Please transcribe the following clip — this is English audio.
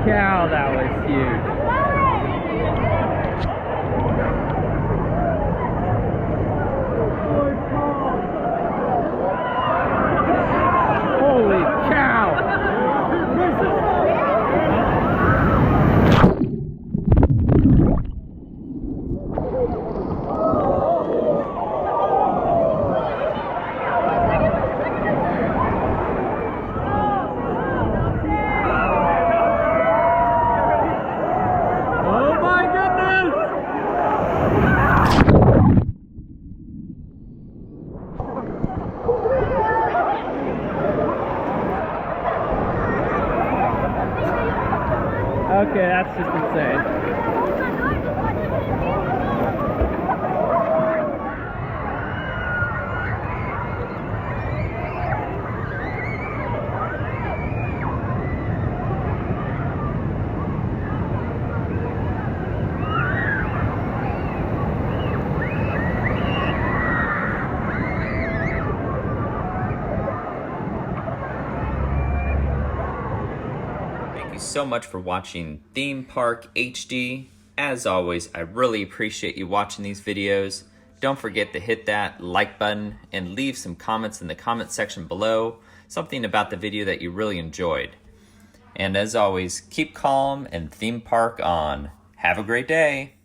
cow, that was huge. Holy cow! Oh my goodness! Okay, that's just insane. Thank you so much for watching Theme Park HD. As always, I really appreciate you watching these videos. Don't forget to hit that like button and leave some comments in the comment section below, something about the video that you really enjoyed. And as always, keep calm and theme park on. Have a great day.